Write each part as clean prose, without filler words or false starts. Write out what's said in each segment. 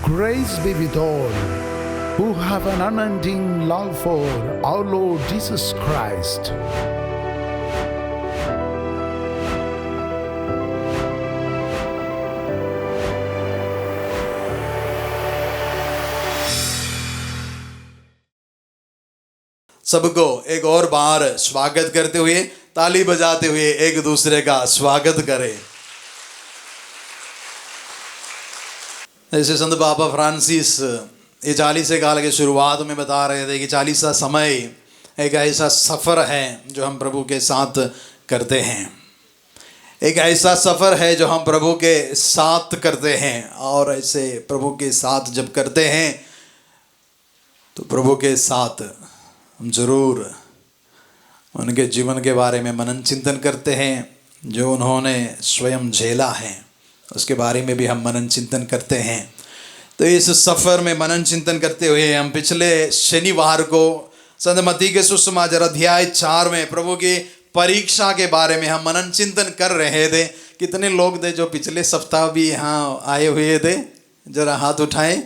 Grace be with all who have an unending love for our Lord Jesus Christ. सबको एक और बार स्वागत करते हुए ताली बजाते हुए एक दूसरे का स्वागत करें। जैसे संत पापा फ्रांसिस ये 40 साल के शुरुआत में बता रहे थे कि 40 का समय एक ऐसा सफ़र है जो हम प्रभु के साथ करते हैं, एक ऐसा सफ़र है जो हम प्रभु के साथ करते हैं। और ऐसे प्रभु के साथ जब करते हैं तो प्रभु के साथ हम जरूर उनके जीवन के बारे में मनन चिंतन करते हैं, जो उन्होंने स्वयं झेला है उसके बारे में भी हम मनन चिंतन करते हैं। तो इस सफ़र में मनन चिंतन करते हुए हम पिछले शनिवार को संत मत्ती के सुसमाचार अध्याय 4 में प्रभु की परीक्षा के बारे में हम मनन चिंतन कर रहे थे। कितने लोग थे जो पिछले सप्ताह भी यहाँ आए हुए थे? जरा हाथ उठाएं।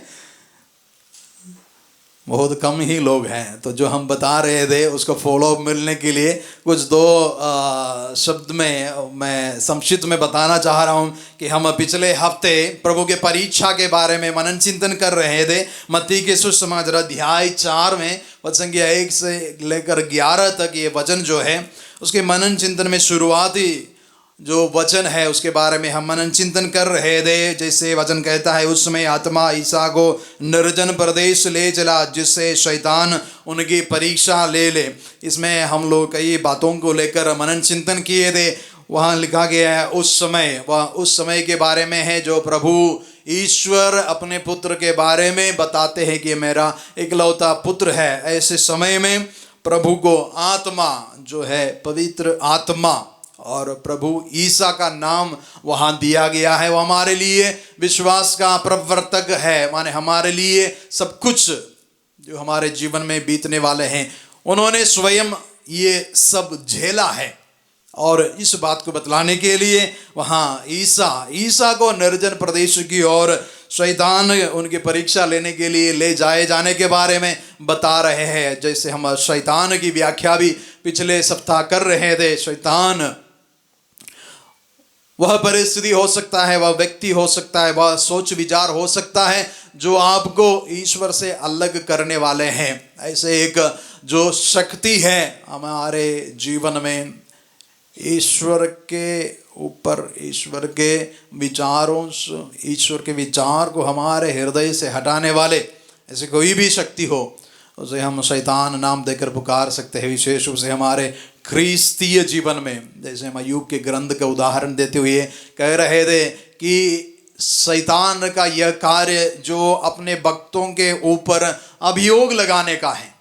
बहुत कम ही लोग हैं। तो जो हम बता रहे थे उसको फॉलोअप मिलने के लिए कुछ दो शब्द में मैं संक्षिप्त में बताना चाह रहा हूँ कि हम पिछले हफ्ते प्रभु के परीक्षा के बारे में मनन चिंतन कर रहे थे। मत्ती के सुसमाचार अध्याय 4 में वचन संख्या 1 से लेकर 11 तक ये वचन जो है उसके मनन चिंतन में शुरुआती जो वचन है उसके बारे में हम मनन चिंतन कर रहे थे। जैसे वचन कहता है, उस समय आत्मा ईसा को निर्जन प्रदेश ले चला जिससे शैतान उनकी परीक्षा ले ले। इसमें हम लोग कई बातों को लेकर मनन चिंतन किए थे। वहाँ लिखा गया है उस समय, वह उस समय के बारे में है जो प्रभु ईश्वर अपने पुत्र के बारे में बताते हैं कि मेरा इकलौता पुत्र है। ऐसे समय में प्रभु को आत्मा जो है पवित्र आत्मा और प्रभु ईसा का नाम वहाँ दिया गया है। वो हमारे लिए विश्वास का प्रवर्तक है, माने हमारे लिए सब कुछ जो हमारे जीवन में बीतने वाले हैं उन्होंने स्वयं ये सब झेला है। और इस बात को बतलाने के लिए वहाँ ईसा को निर्जन प्रदेश की ओर शैतान उनकी परीक्षा लेने के लिए ले जाए जाने के बारे में बता रहे हैं। जैसे हम शैतान की व्याख्या भी पिछले सप्ताह कर रहे थे। शैतान वह परिस्थिति हो सकता है, वह व्यक्ति हो सकता है, वह सोच विचार हो सकता है जो आपको ईश्वर से अलग करने वाले हैं। ऐसे एक जो शक्ति है हमारे जीवन में ईश्वर के ऊपर, ईश्वर के विचारों से, ईश्वर के विचार को हमारे हृदय से हटाने वाले ऐसे कोई भी शक्ति हो उसे हम शैतान नाम देकर पुकार सकते हैं। विशेष रूप से हमारे ख्रीस्तीय जीवन में, जैसे हम अय्यूब के ग्रंथ का उदाहरण देते हुए कह रहे थे कि शैतान का यह कार्य जो अपने भक्तों के ऊपर अभियोग लगाने का है,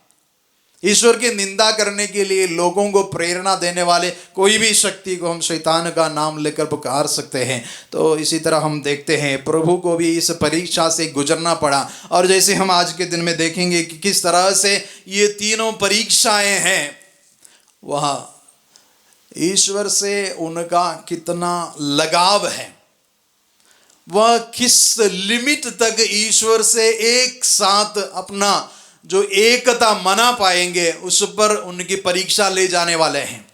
ईश्वर की निंदा करने के लिए लोगों को प्रेरणा देने वाले कोई भी शक्ति को हम शैतान का नाम लेकर पुकार सकते हैं। तो इसी तरह हम देखते हैं प्रभु को भी इस परीक्षा से गुजरना पड़ा। और जैसे हम आज के दिन में देखेंगे कि किस तरह से ये तीनों परीक्षाएं हैं, वह ईश्वर से उनका कितना लगाव है, वह किस लिमिट तक ईश्वर से एक साथ अपना जो एकता मना पाएंगे उस पर उनकी परीक्षा ले जाने वाले हैं।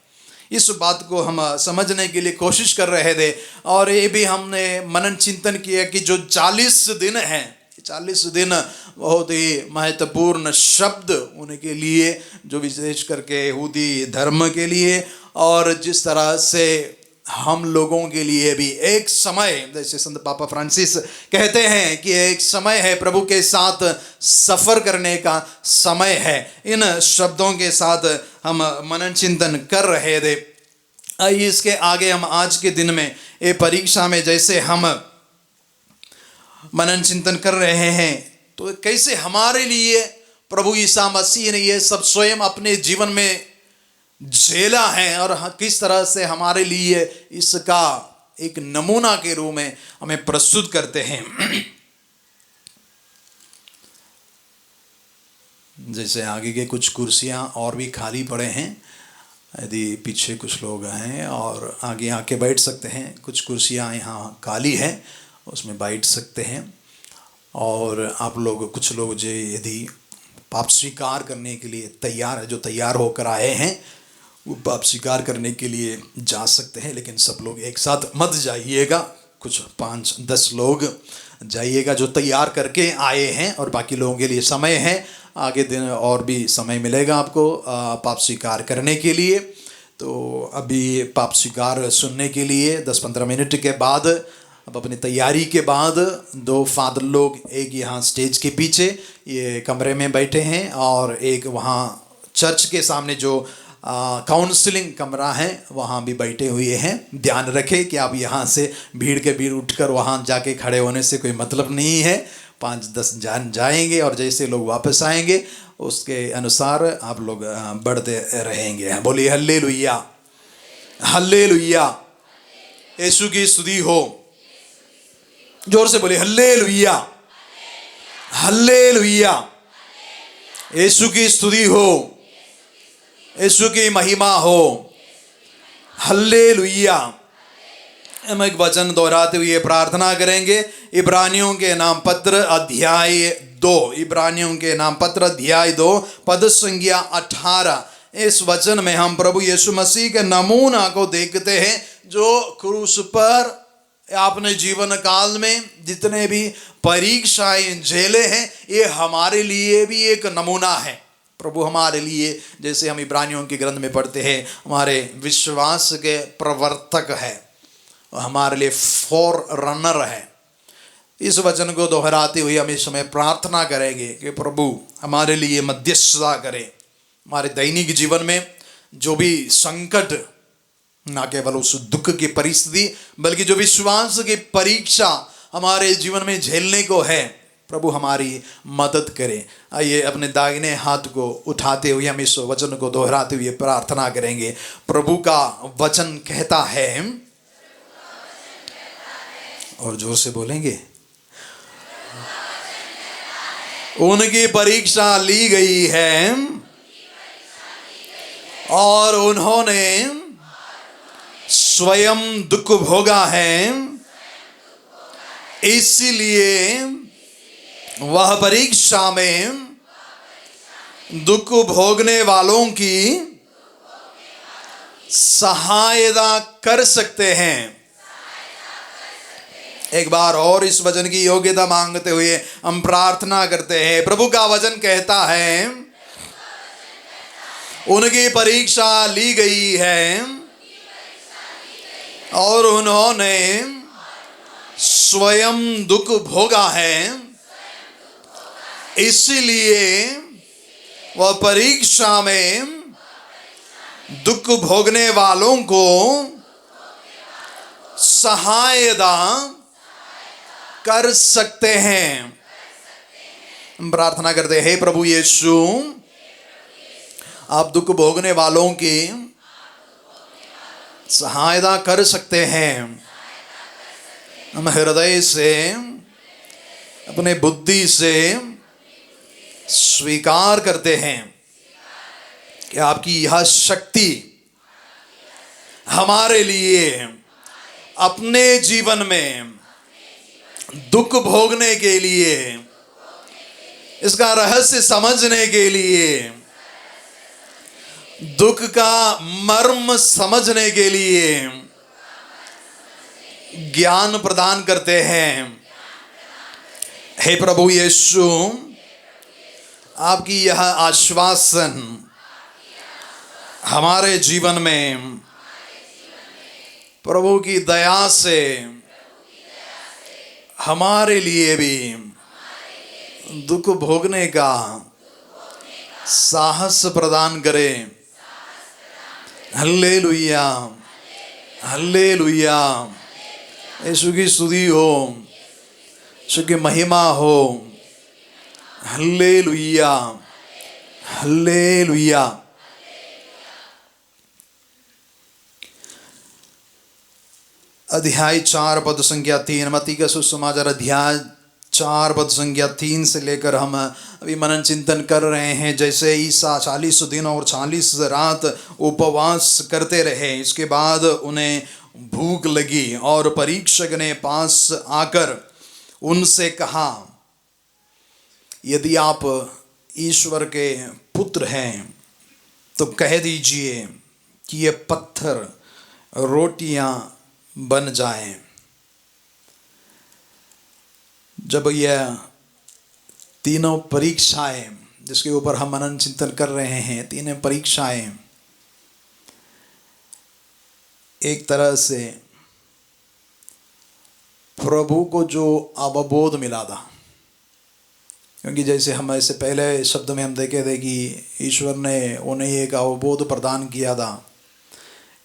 इस बात को हम समझने के लिए कोशिश कर रहे थे। और ये भी हमने मनन चिंतन किया कि जो 40 दिन हैं, 40 दिन बहुत ही महत्वपूर्ण शब्द उनके लिए, जो विशेष करके यहूदी धर्म के लिए और जिस तरह से हम लोगों के लिए भी एक समय, जैसे संत पापा फ्रांसिस कहते हैं कि एक समय है प्रभु के साथ सफ़र करने का समय है। इन शब्दों के साथ हम मनन चिंतन कर रहे थे। आइए इसके आगे हम आज के दिन में ये परीक्षा में जैसे हम मनन चिंतन कर रहे हैं तो कैसे हमारे लिए प्रभु ईसा मसीह ने ये सब स्वयं अपने जीवन में झेला है और किस तरह से हमारे लिए इसका एक नमूना के रूप में हमें प्रस्तुत करते हैं। जैसे आगे के कुछ कुर्सियां और भी खाली पड़े हैं, यदि पीछे कुछ लोग हैं और आगे आके बैठ सकते हैं। कुछ कुर्सियां यहाँ खाली हैं, उसमें बैठ सकते हैं। और आप लोग कुछ लोग जो यदि पाप स्वीकार करने के लिए तैयार है, जो तैयार होकर आए हैं, वो पाप स्वीकार करने के लिए जा सकते हैं। लेकिन सब लोग एक साथ मत जाइएगा, कुछ 5-10 लोग जाइएगा जो तैयार करके आए हैं, और बाकी लोगों के लिए समय है, आगे दिन और भी समय मिलेगा आपको पाप स्वीकार करने के लिए। तो अभी पाप स्वीकार सुनने के लिए 10-15 मिनट के बाद, अब अपनी तैयारी के बाद 2 फादर लोग, एक यहाँ स्टेज के पीछे ये कमरे में बैठे हैं, और एक वहाँ चर्च के सामने जो काउंसलिंग कमरा है वहाँ भी बैठे हुए हैं। ध्यान रखें कि आप यहाँ से भीड़ के भीड़ उठकर वहाँ जाके खड़े होने से कोई मतलब नहीं है। 5-10 जान जाएंगे और जैसे लोग वापस आएंगे उसके अनुसार आप लोग बढ़ते रहेंगे। बोलिए हल्लेलुया, हल्लेलुया, यीशु की स्तुति हो। जोर से बोलिए हल्लेलुया, हल्लेलुया, यीशु की स्तुति हो, यीशु की महिमा हो, हल्लेलुया। हम एक वचन दोहराते हुए प्रार्थना करेंगे। इब्रानियों के नाम पत्र अध्याय 2, इब्रानियों के नाम पत्र अध्याय 2 पद संख्या 18। इस वचन में हम प्रभु यीशु मसीह के नमूना को देखते हैं, जो क्रूस पर आपने जीवन काल में जितने भी परीक्षाएं झेले हैं, ये हमारे लिए भी एक नमूना है। प्रभु हमारे लिए, जैसे हम इब्रानियों के ग्रंथ में पढ़ते हैं, हमारे विश्वास के प्रवर्तक है, हमारे लिए फॉर रनर है। इस वचन को दोहराते हुए हम इस समय प्रार्थना करेंगे कि प्रभु हमारे लिए मध्यस्थता करें। हमारे दैनिक जीवन में जो भी संकट, ना केवल उस दुख की परिस्थिति, बल्कि जो विश्वास की परीक्षा हमारे जीवन में झेलने को है, प्रभु हमारी मदद करें। आइए अपने दाहिने हाथ को उठाते हुए हम इस वचन को दोहराते हुए प्रार्थना करेंगे। प्रभु का वचन कहता है, और जोर से बोलेंगे, उनकी परीक्षा ली गई है और उन्होंने स्वयं दुख भोगा है, इसलिए वह परीक्षा में दुख भोगने वालों की सहायता कर सकते हैं। एक बार और इस वचन की योग्यता मांगते हुए हम प्रार्थना करते हैं। प्रभु का वचन कहता है, उनकी परीक्षा ली गई है और उन्होंने स्वयं दुख भोगा है, इसलिए वह परीक्षा में दुख भोगने वालों को सहायता कर सकते हैं। हम प्रार्थना करते हैं, हे प्रभु यीशु, आप दुख भोगने वालों की सहायता कर सकते हैं। हम हृदय से, अपने बुद्धि से स्वीकार करते हैं कि आपकी यह शक्ति हमारे लिए अपने जीवन में दुख भोगने के लिए, इसका रहस्य समझने के लिए, दुख का मर्म समझने के लिए ज्ञान प्रदान करते हैं। हे प्रभु यीशु, आपकी यह आश्वासन हमारे जीवन में प्रभु की दया से हमारे लिए भी दुख भोगने का साहस प्रदान करें। हल्लेलुया, हल्लेलुया, यीशु की स्तुति हो, यीशु की महिमा हो। Hallelujah, hallelujah. अध्याय 4 पद संख्या 3, मत्ती का सुसमाचार अध्याय 4 पद संख्या 3 से लेकर हम अभी मनन चिंतन कर रहे हैं। जैसे ईसा 40 दिन और 40 रात उपवास करते रहे, इसके बाद उन्हें भूख लगी और परीक्षक ने पास आकर उनसे कहा, यदि आप ईश्वर के पुत्र हैं तो कह दीजिए कि ये पत्थर रोटियां बन जाएं। जब यह तीनों परीक्षाएं जिसके ऊपर हम मनन चिंतन कर रहे हैं, तीनों परीक्षाएं एक तरह से प्रभु को जो अवबोध मिला था, क्योंकि जैसे हम ऐसे पहले शब्द में हम देखे थे कि ईश्वर ने उन्हें एक अवबोध प्रदान किया था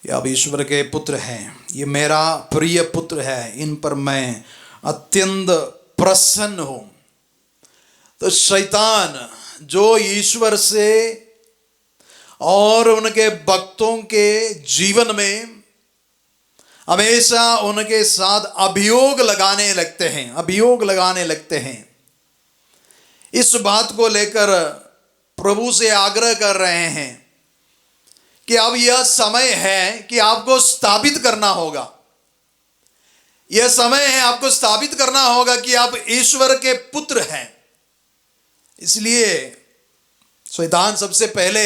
कि आप ईश्वर के पुत्र हैं, ये मेरा प्रिय पुत्र है, इन पर मैं अत्यंत प्रसन्न हूं। तो शैतान जो ईश्वर से और उनके भक्तों के जीवन में हमेशा उनके साथ अभियोग लगाने लगते हैं। इस बात को लेकर प्रभु से आग्रह कर रहे हैं कि अब यह समय है कि आपको स्थापित करना होगा। यह समय है आपको स्थापित करना होगा कि आप ईश्वर के पुत्र हैं। इसलिए शैतान सबसे पहले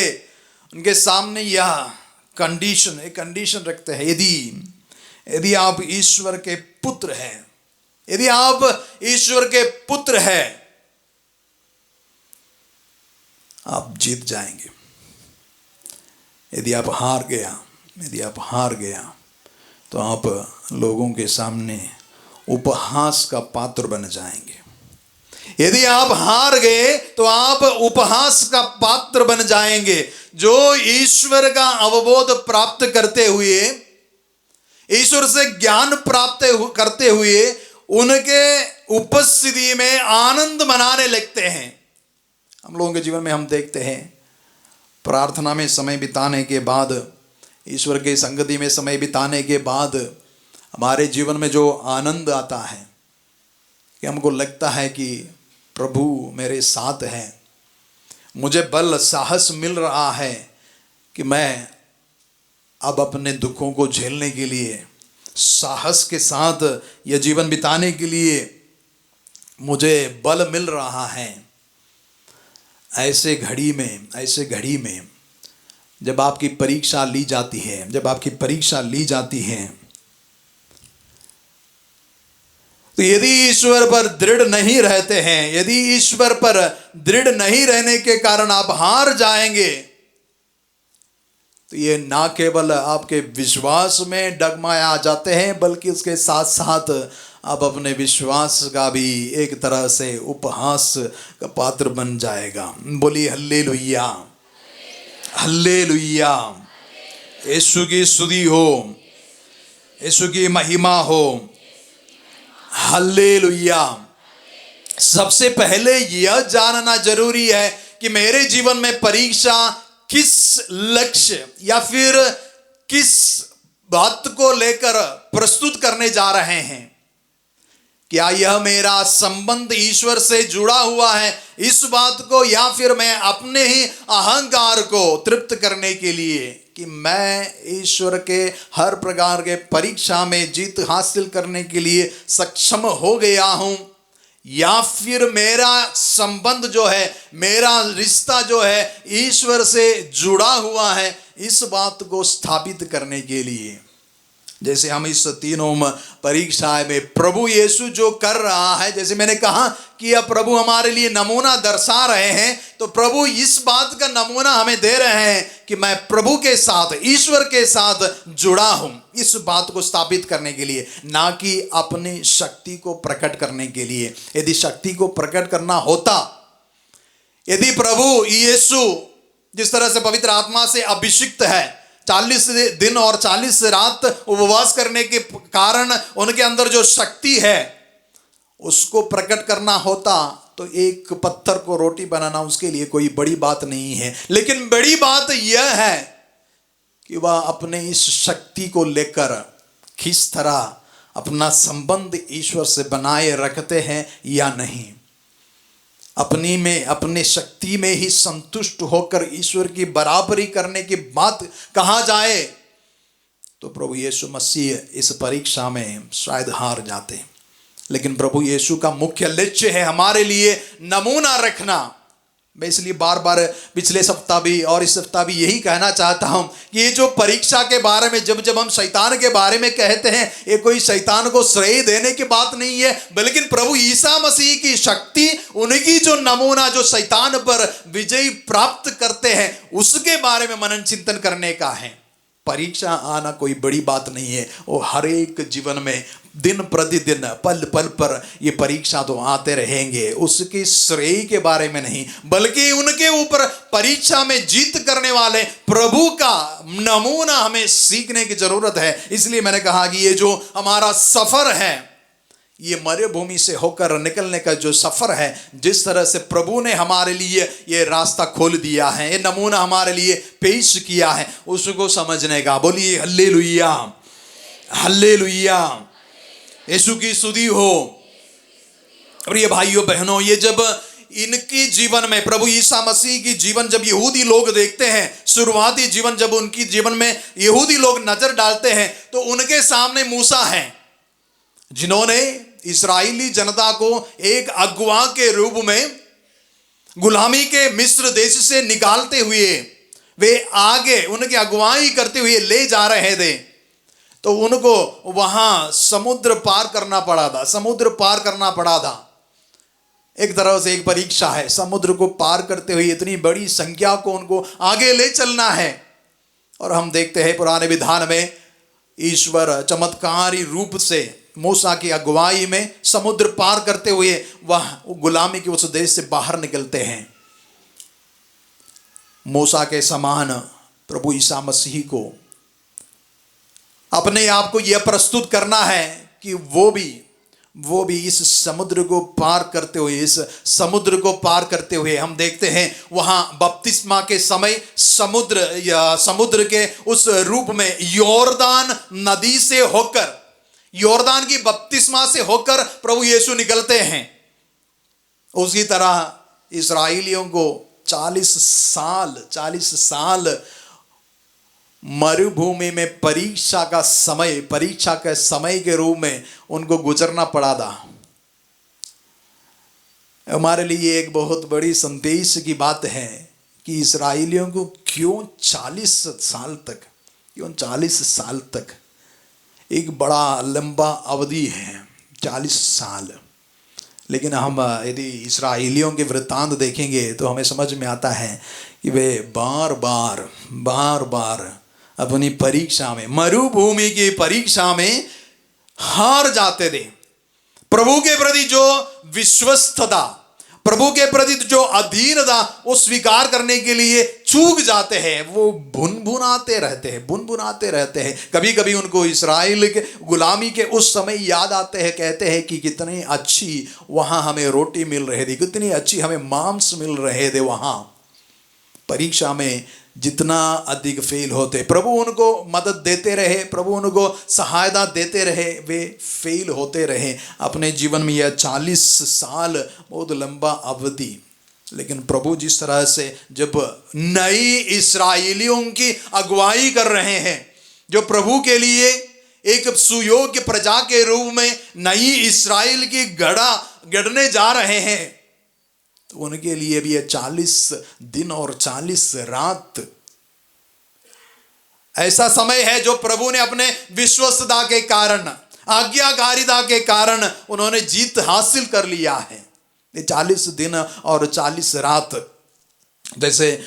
उनके सामने यह एक कंडीशन रखते हैं, यदि आप ईश्वर के पुत्र हैं, यदि आप ईश्वर के पुत्र हैं, आप जीत जाएंगे। यदि आप हार गया तो आप लोगों के सामने उपहास का पात्र बन जाएंगे। यदि आप हार गए तो आप उपहास का पात्र बन जाएंगे। जो ईश्वर का अवबोध प्राप्त करते हुए, ईश्वर से ज्ञान प्राप्त करते हुए उनके उपस्थिति में आनंद मनाने लगते हैं। हम लोगों के जीवन में हम देखते हैं, प्रार्थना में समय बिताने के बाद, ईश्वर की संगति में समय बिताने के बाद हमारे जीवन में जो आनंद आता है कि हमको लगता है कि प्रभु मेरे साथ हैं, मुझे बल साहस मिल रहा है कि मैं अब अपने दुखों को झेलने के लिए, साहस के साथ यह जीवन बिताने के लिए मुझे बल मिल रहा है। ऐसे घड़ी में जब आपकी परीक्षा ली जाती है, तो यदि ईश्वर पर दृढ़ नहीं रहते हैं, यदि ईश्वर पर दृढ़ नहीं रहने के कारण आप हार जाएंगे, तो ये ना केवल आपके विश्वास में डगमगा जाते हैं, बल्कि उसके साथ साथ आप अपने विश्वास का भी एक तरह से उपहास का पात्र बन जाएगा। बोलिए हल्लेलुया, हल्लेलुया। यीशु की स्तुति हो, यीशु की महिमा हो। हल्लेलुया। सबसे पहले यह जानना जरूरी है कि मेरे जीवन में परीक्षा किस लक्ष्य या फिर किस बात को लेकर प्रस्तुत करने जा रहे हैं। क्या यह मेरा संबंध ईश्वर से जुड़ा हुआ है इस बात को, या फिर मैं अपने ही अहंकार को तृप्त करने के लिए कि मैं ईश्वर के हर प्रकार के परीक्षा में जीत हासिल करने के लिए सक्षम हो गया हूं, या फिर मेरा संबंध जो है, मेरा रिश्ता जो है ईश्वर से जुड़ा हुआ है, इस बात को स्थापित करने के लिए। जैसे हम इस तीनों परीक्षाएं में प्रभु यीशु जो कर रहा है, जैसे मैंने कहा कि अब प्रभु हमारे लिए नमूना दर्शा रहे हैं, तो प्रभु इस बात का नमूना हमें दे रहे हैं कि मैं प्रभु के साथ, ईश्वर के साथ जुड़ा हूं, इस बात को स्थापित करने के लिए, ना कि अपनी शक्ति को प्रकट करने के लिए। यदि शक्ति को प्रकट करना होता, यदि प्रभु यीशु जिस तरह से पवित्र आत्मा से अभिषिक्त है, 40 दिन और 40 रात उपवास करने के कारण उनके अंदर जो शक्ति है उसको प्रकट करना होता, तो एक पत्थर को रोटी बनाना उसके लिए कोई बड़ी बात नहीं है। लेकिन बड़ी बात यह है कि वह अपने इस शक्ति को लेकर किस तरह अपना संबंध ईश्वर से बनाए रखते हैं या नहीं। अपने शक्ति में ही संतुष्ट होकर ईश्वर की बराबरी करने की बात कहा जाए तो प्रभु यीशु मसीह इस परीक्षा में शायद हार जाते। लेकिन प्रभु यीशु का मुख्य लक्ष्य है हमारे लिए नमूना रखना। मैं इसलिए बार बार पिछले सप्ताह भी और इस सप्ताह भी यही कहना चाहता हूं कि ये जो परीक्षा के बारे में जब हम शैतान के बारे में कहते हैं, ये कोई शैतान को श्रेय देने की बात नहीं है, बल्कि प्रभु ईसा मसीह की शक्ति, उनकी जो नमूना जो शैतान पर विजय प्राप्त करते हैं, उसके बारे में मनन चिंतन करने का है। परीक्षा आना कोई बड़ी बात नहीं है, वो हर एक जीवन में दिन प्रतिदिन पल पल पर ये परीक्षा तो आते रहेंगे। उसके श्रेय के बारे में नहीं, बल्कि उनके ऊपर परीक्षा में जीत करने वाले प्रभु का नमूना हमें सीखने की जरूरत है। इसलिए मैंने कहा कि ये जो हमारा सफर है, ये मरुभूमि से होकर निकलने का जो सफर है, जिस तरह से प्रभु ने हमारे लिए ये रास्ता खोल दिया है, ये नमूना हमारे लिए पेश किया है, उसको समझने का। बोलिए हल्लेलुया, हल्लेलुया, यीशु की स्तुति हो। और ये भाइयों बहनों, ये जब इनके जीवन में प्रभु ईसा मसीह की जीवन जब यहूदी लोग देखते हैं, शुरुआती जीवन जब उनकी जीवन में यहूदी लोग नजर डालते हैं, तो उनके सामने मूसा है, जिन्होंने इस्राएली जनता को एक अगुवा के रूप में गुलामी के मिस्र देश से निकालते हुए वे आगे उनकी अगुवाई करते हुए ले जा रहे थे। तो उनको वहां समुद्र पार करना पड़ा था, समुद्र पार करना पड़ा था। एक तरह से एक परीक्षा है, समुद्र को पार करते हुए इतनी बड़ी संख्या को उनको आगे ले चलना है। और हम देखते हैं पुराने विधान में ईश्वर चमत्कारी रूप से मूसा की अगुवाई में समुद्र पार करते हुए वह गुलामी के उस देश से बाहर निकलते हैं। मूसा के समान प्रभु ईसा मसीह को अपने आप को यह प्रस्तुत करना है कि वो भी इस समुद्र को पार करते हुए, इस समुद्र को पार करते हुए हम देखते हैं वहां बपतिस्मा के समय समुद्र के उस रूप में योर्दान नदी से होकर, योर्दान की बपतिस्मा से होकर प्रभु यीशु निकलते हैं। उसी तरह इस्राएलियों को 40 साल मरुभूमि में परीक्षा के समय के रूप में उनको गुजरना पड़ा था। हमारे लिए एक बहुत बड़ी संदेश की बात है कि इस्राएलियों को क्यों 40 साल तक, एक बड़ा लंबा अवधि है 40 साल। लेकिन हम यदि इस्राएलियों के वृत्तांत देखेंगे तो हमें समझ में आता है कि वे बार बार अपनी परीक्षा में, मरुभूमि की परीक्षा में हार जाते थे। प्रभु के प्रति जो विश्वस्तता, प्रभु के प्रति जो अधीनता, वो स्वीकार करने के लिए चूक जाते हैं। वो भुनभुनाते रहते हैं। कभी कभी उनको इस्राएल के गुलामी के उस समय याद आते हैं, कहते हैं कि कितनी अच्छी वहाँ हमें रोटी मिल रही थी, कितनी अच्छी हमें मांस मिल रहे थे। वहाँ परीक्षा में जितना अधिक फेल होते, प्रभु उनको मदद देते रहे, प्रभु उनको सहायता देते रहे, वे फेल होते रहे। अपने जीवन में यह 40 साल बहुत लंबा अवधि। लेकिन प्रभु जिस तरह से जब नई इस्राएलियों की अगुवाई कर रहे हैं, जो प्रभु के लिए एक सुयोग्य प्रजा के रूप में नई इस्राएल की गढ़ने जा रहे हैं, तो उनके लिए भी यह 40 दिन और 40 रात ऐसा समय है जो प्रभु ने अपने विश्वस्तता के कारण, आज्ञाकारिता के कारण उन्होंने जीत हासिल कर लिया है। ये 40 दिन और 40 रात, जैसे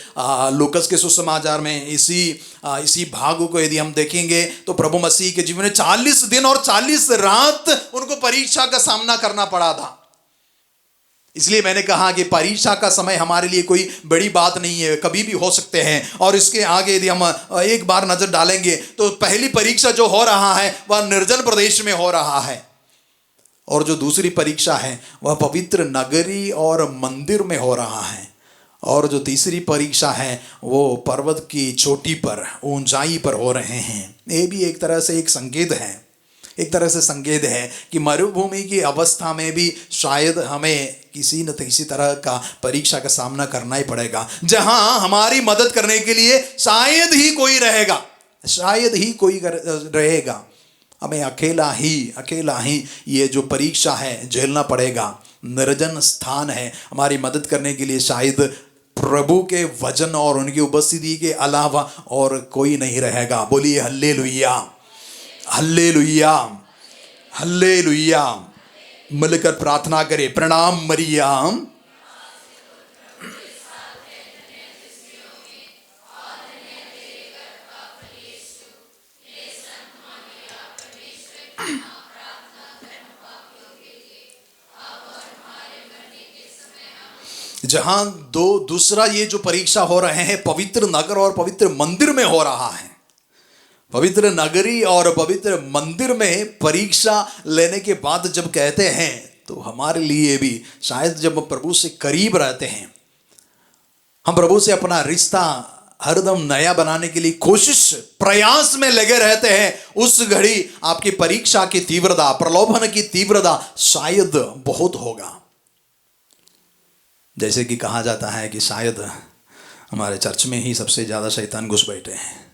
लूकस के सुसमाचार में इसी भाग को यदि हम देखेंगे तो प्रभु मसीह के जीवन में 40 दिन और 40 रात उनको परीक्षा का सामना करना पड़ा था। इसलिए मैंने कहा कि परीक्षा का समय हमारे लिए कोई बड़ी बात नहीं है, कभी भी हो सकते हैं। और इसके आगे यदि हम एक बार नजर डालेंगे तो पहली परीक्षा जो हो रहा है वह निर्जन प्रदेश में हो रहा है, और जो दूसरी परीक्षा है वह पवित्र नगरी और मंदिर में हो रहा है, और जो तीसरी परीक्षा है वो पर्वत की चोटी पर, ऊंचाई पर हो रहे हैं। ये भी एक तरह से एक संकेत है कि मरुभूमि की अवस्था में भी शायद हमें किसी न किसी तरह का परीक्षा का सामना करना ही पड़ेगा, जहां हमारी मदद करने के लिए शायद ही कोई रहेगा। हमें अकेला ही ये जो परीक्षा है झेलना पड़ेगा। निर्जन स्थान है, हमारी मदद करने के लिए शायद प्रभु के वचन और उनकी उपस्थिति के अलावा और कोई नहीं रहेगा। बोलिए हल्लेलुया, हल्लेलुया, हल्लेलुया। मिलकर प्रार्थना करें। प्रणाम मरियम, जहां दूसरा ये जो परीक्षा हो रहे हैं पवित्र नगर और पवित्र मंदिर में हो रहा है। पवित्र नगरी और पवित्र मंदिर में परीक्षा लेने के बाद जब कहते हैं तो हमारे लिए भी शायद जब हम प्रभु से करीब रहते हैं, हम प्रभु से अपना रिश्ता हरदम नया बनाने के लिए कोशिश प्रयास में लगे रहते हैं, उस घड़ी आपकी परीक्षा की तीव्रता, प्रलोभन की तीव्रता शायद बहुत होगा। जैसे कि कहा जाता है कि शायद हमारे चर्च में ही सबसे ज़्यादा शैतान घुस बैठे हैं।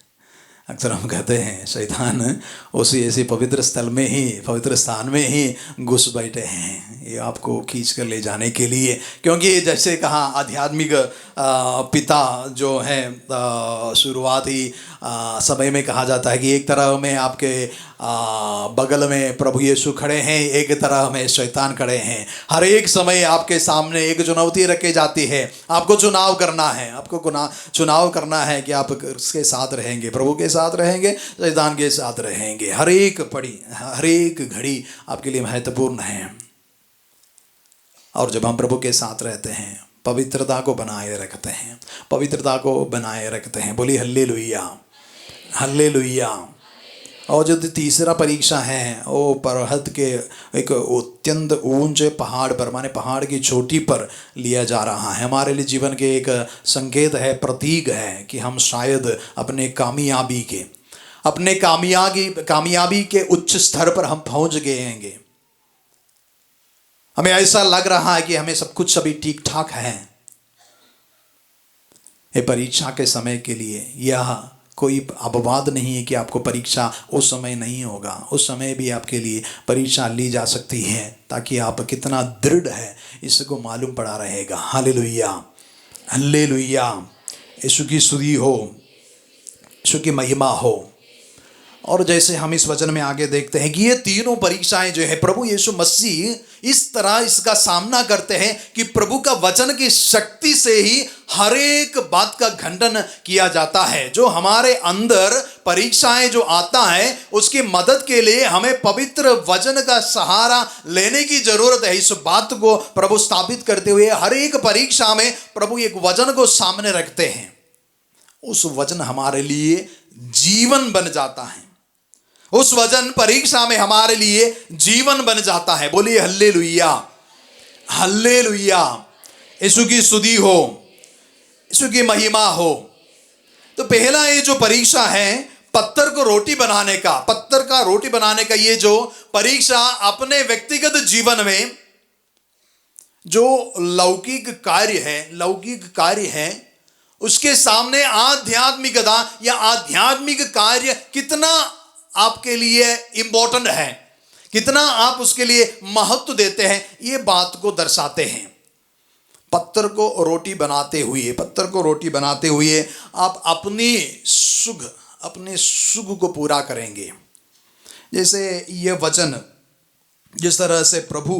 अक्सर हम कहते हैं शैतान उसी ऐसे पवित्र स्थल में ही, पवित्र स्थान में ही घुस बैठे हैं, ये आपको खींच कर ले जाने के लिए। क्योंकि जैसे कहा आध्यात्मिक पिता जो है शुरुआती समय में कहा जाता है कि एक तरह में आपके बगल में प्रभु यीशु खड़े हैं, एक तरह में शैतान खड़े हैं। हर एक समय आपके सामने एक चुनौती रखी जाती है, आपको चुनाव करना है, आपको चुनाव करना है कि आप किसके साथ रहेंगे, प्रभु के साथ रहेंगे, शैतान के साथ रहेंगे। हर एक पड़ी, हर एक घड़ी आपके लिए महत्वपूर्ण है। और जब हम प्रभु के साथ रहते हैं पवित्रता को बनाए रखते हैं, पवित्रता को बनाए रखते हैं। बोलिए हल्लेलुया, हल्लेलुया। और जो तीसरा परीक्षा है वो परहद के एक अत्यंत ऊंचे पहाड़ पर, माने पहाड़ की चोटी पर लिया जा रहा है। हमारे लिए जीवन के एक संकेत है, प्रतीक है कि हम शायद अपने कामयाबी के उच्च स्तर पर हम पहुंच गए हैं। हमें ऐसा लग रहा है कि हमें सब कुछ अभी ठीक ठाक है। ये परीक्षा के समय के लिए यह कोई अपवाद नहीं है कि आपको परीक्षा उस समय नहीं होगा, उस समय भी आपके लिए परीक्षा ली जा सकती है, ताकि आप कितना दृढ़ है इसको मालूम पड़ा रहेगा। Hallelujah, hallelujah. यीशु की स्तुति हो, यीशु की महिमा हो। और जैसे हम इस वचन में आगे देखते हैं कि ये तीनों परीक्षाएं जो है प्रभु यीशु मसीह इस तरह इसका सामना करते हैं कि प्रभु का वचन की शक्ति से ही हर एक बात का खंडन किया जाता है। जो हमारे अंदर परीक्षाएं जो आता है उसकी मदद के लिए हमें पवित्र वचन का सहारा लेने की जरूरत है। इस बात को प्रभु स्थापित करते हुए हर एक परीक्षा में प्रभु एक वचन को सामने रखते हैं। उस वचन हमारे लिए जीवन बन जाता है, उस वचन परीक्षा में हमारे लिए जीवन बन जाता है। बोलिए हल्लेलुया, हल्लेलुया। यीशु की स्तुति हो, यीशु की महिमा हो। तो पहला ये जो परीक्षा है पत्थर को रोटी बनाने का, पत्थर का रोटी बनाने का ये जो परीक्षा अपने व्यक्तिगत जीवन में जो लौकिक कार्य है उसके सामने आध्यात्मिकता या आध्यात्मिक कार्य कितना आपके लिए इंपॉर्टेंट है, कितना आप उसके लिए महत्व देते हैं, ये बात को दर्शाते हैं। पत्थर को रोटी बनाते हुए आप अपने सुख को पूरा करेंगे। जैसे ये वचन जिस तरह से प्रभु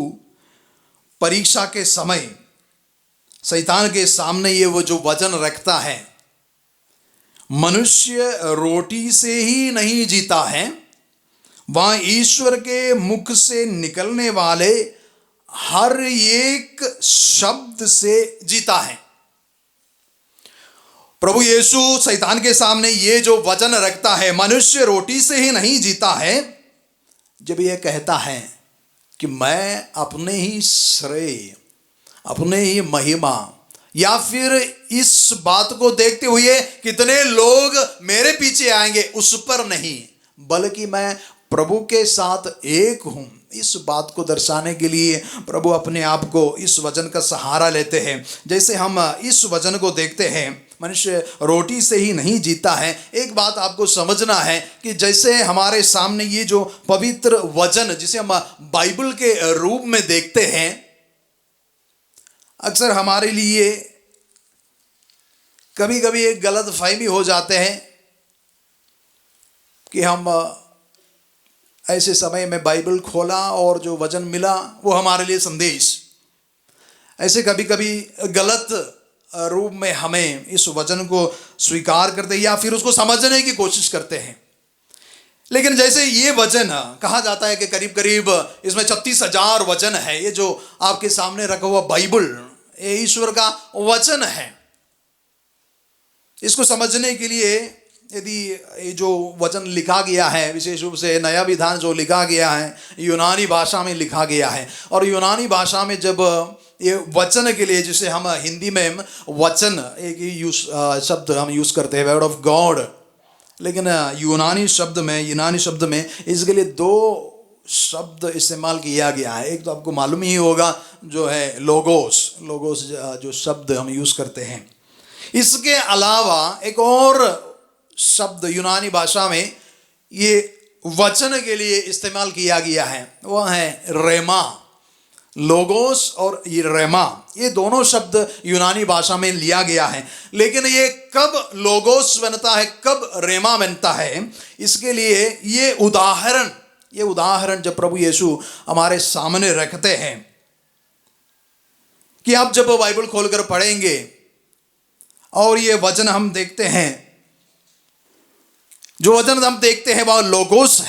परीक्षा के समय शैतान के सामने ये वो जो वचन रखता है, मनुष्य रोटी से ही नहीं जीता है, वह ईश्वर के मुख से निकलने वाले हर एक शब्द से जीता है। प्रभु यीशु शैतान के सामने ये जो वचन रखता है, मनुष्य रोटी से ही नहीं जीता है, जब ये कहता है कि मैं अपने ही श्रेय, अपने ही महिमा, या फिर इस बात को देखते हुए कितने लोग मेरे पीछे आएंगे उस पर नहीं, बल्कि मैं प्रभु के साथ एक हूं, इस बात को दर्शाने के लिए प्रभु अपने आप को इस वचन का सहारा लेते हैं। जैसे हम इस वचन को देखते हैं मनुष्य रोटी से ही नहीं जीता है। एक बात आपको समझना है कि जैसे हमारे सामने ये जो पवित्र वचन जिसे हम बाइबल के रूप में देखते हैं, अक्सर हमारे लिए कभी कभी एक गलत फहमी हो जाते हैं कि हम ऐसे समय में बाइबल खोला और जो वचन मिला वो हमारे लिए संदेश। ऐसे कभी कभी गलत रूप में हमें इस वचन को स्वीकार करते हैं या फिर उसको समझने की कोशिश करते हैं। लेकिन जैसे ये वचन कहा जाता है कि करीब करीब इसमें 36,000 वचन है। ये जो आपके सामने रखा हुआ बाइबल ये ईश्वर का वचन है। इसको समझने के लिए यदि ये जो वचन लिखा गया है, विशेष रूप से नया विधान जो लिखा गया है यूनानी भाषा में लिखा गया है, और यूनानी भाषा में जब ये वचन के लिए, जिसे हम हिंदी में वचन एक ही शब्द हम यूज़ करते हैं, वर्ड ऑफ गॉड, लेकिन यूनानी शब्द में इसके लिए 2 शब्द इस्तेमाल किया गया है। एक तो आपको मालूम ही होगा जो है लोगोस जो शब्द हम यूज़ करते हैं। इसके अलावा एक और शब्द यूनानी भाषा में ये वचन के लिए इस्तेमाल किया गया है, वह है रेमा। लोगोस और ये रेमा, ये दोनों शब्द यूनानी भाषा में लिया गया है। लेकिन ये कब लोगोस बनता है, कब रेमा बनता है, इसके लिए ये उदाहरण जब प्रभु यीशु हमारे सामने रखते हैं कि आप जब बाइबल खोलकर पढ़ेंगे और ये वचन हम देखते हैं, जो वचन हम देखते हैं वह लोगोस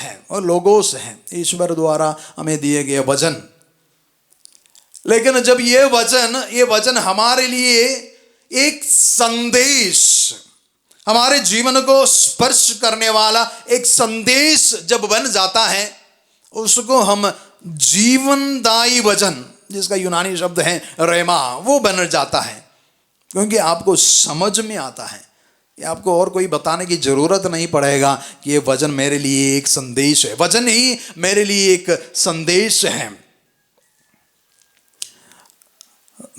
है, ईश्वर द्वारा हमें दिए गए वचन। लेकिन जब ये वचन हमारे लिए एक संदेश, हमारे जीवन को स्पर्श करने वाला एक संदेश जब बन जाता है, उसको हम जीवनदायी वचन, जिसका यूनानी शब्द है रेमा, वो बन जाता है। क्योंकि आपको समझ में आता है, ये आपको और कोई बताने की जरूरत नहीं पड़ेगा कि ये वचन मेरे लिए एक संदेश है, वचन ही मेरे लिए एक संदेश है।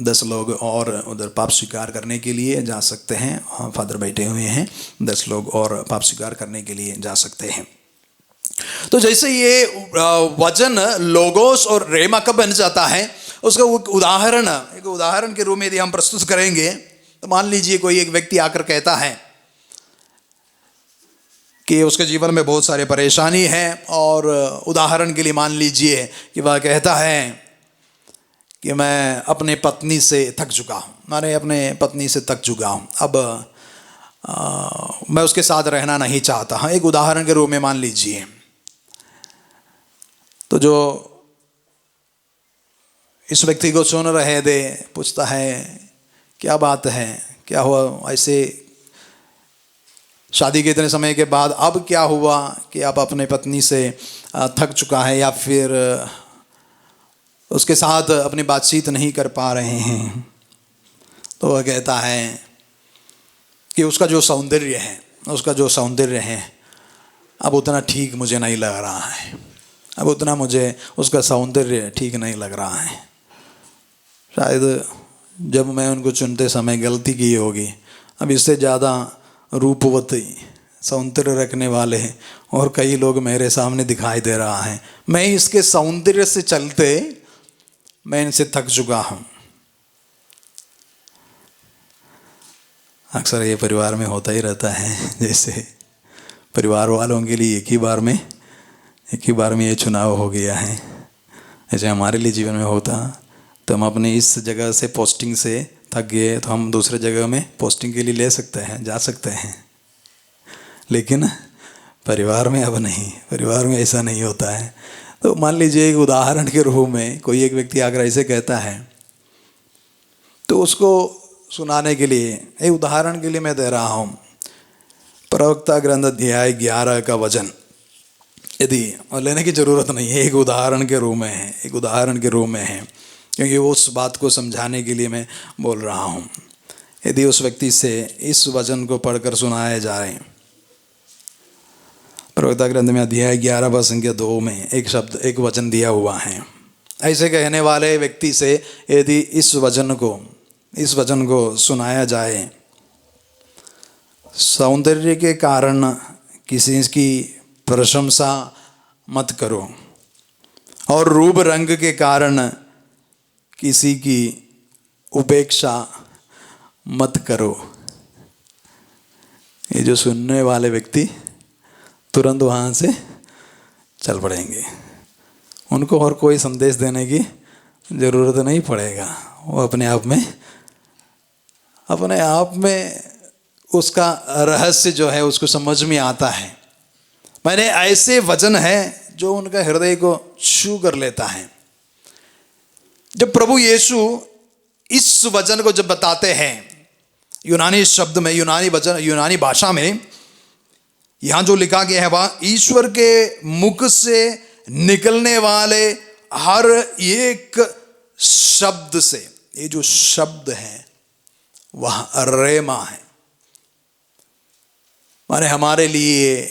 10 लोग और उधर पाप स्वीकार करने के लिए जा सकते हैं। फादर बैठे हुए हैं, 10 लोग और पाप स्वीकार करने के लिए जा सकते हैं। तो जैसे ये वचन लोगोस और रेमा कब बन जाता है, उसका एक उदाहरण के रूप में यदि हम प्रस्तुत करेंगे, तो मान लीजिए कोई एक व्यक्ति आकर कहता है कि उसके जीवन में बहुत सारे परेशानी है, और उदाहरण के लिए मान लीजिए कि वह कहता है कि मैं अपने पत्नी से थक चुका हूँ, अब मैं उसके साथ रहना नहीं चाहता। हाँ, एक उदाहरण के रूप में मान लीजिए। तो जो इस व्यक्ति को सुन रहे थे पूछता है क्या बात है, क्या हुआ, ऐसे शादी के इतने समय के बाद अब क्या हुआ कि आप अपने पत्नी से थक चुका है, या फिर उसके साथ अपनी बातचीत नहीं कर पा रहे हैं। तो वह कहता है कि उसका जो सौंदर्य है अब उतना ठीक मुझे नहीं लग रहा है, अब उतना मुझे उसका सौंदर्य ठीक नहीं लग रहा है। शायद जब मैं उनको चुनते समय गलती की होगी, अब इससे ज़्यादा रूपवती सौंदर्य रखने वाले और कई लोग मेरे सामने दिखाई दे रहा है। मैं इसके सौंदर्य से चलते मैं इनसे थक चुका हूँ। अक्सर ये परिवार में होता ही रहता है, जैसे परिवार वालों के लिए एक ही बार में ये चुनाव हो गया है, ऐसे हमारे लिए जीवन में होता। तो हम अपने इस जगह से पोस्टिंग से थक गए तो हम दूसरे जगह में पोस्टिंग के लिए ले सकते हैं, जा सकते हैं। लेकिन परिवार में अब नहीं, परिवार में ऐसा नहीं होता है। तो मान लीजिए एक उदाहरण के रूप में कोई एक व्यक्ति आकर ऐसे कहता है, तो उसको सुनाने के लिए, एक उदाहरण के लिए मैं दे रहा हूँ, प्रवक्ता ग्रंथ अध्याय 11 का वचन, यदि और लेने की ज़रूरत नहीं है, एक उदाहरण के रूप में है, क्योंकि उस बात को समझाने के लिए मैं बोल रहा हूँ। यदि उस व्यक्ति से इस वचन को पढ़कर सुनाया जाए, प्रवक्ता ग्रंथ में अध्याय 11 वचन संख्या 2 में एक वचन दिया हुआ है। ऐसे कहने वाले व्यक्ति से यदि इस वचन को सुनाया जाए सौंदर्य के कारण किसी की प्रशंसा मत करो और रूप रंग के कारण किसी की उपेक्षा मत करो। ये जो सुनने वाले व्यक्ति तुरंत वहाँ से चल पड़ेंगे, उनको और कोई संदेश देने की ज़रूरत नहीं पड़ेगा। वो अपने आप में उसका रहस्य जो है उसको समझ में आता है। मैंने ऐसे वचन है जो उनका हृदय को छू कर लेता है। जब प्रभु यीशु इस वचन को जब बताते हैं यूनानी शब्द में, यूनानी भाषा में, यहां जो लिखा गया है वह ईश्वर के मुख से निकलने वाले हर एक शब्द से, ये जो शब्द है वह रेमा है। माने हमारे लिए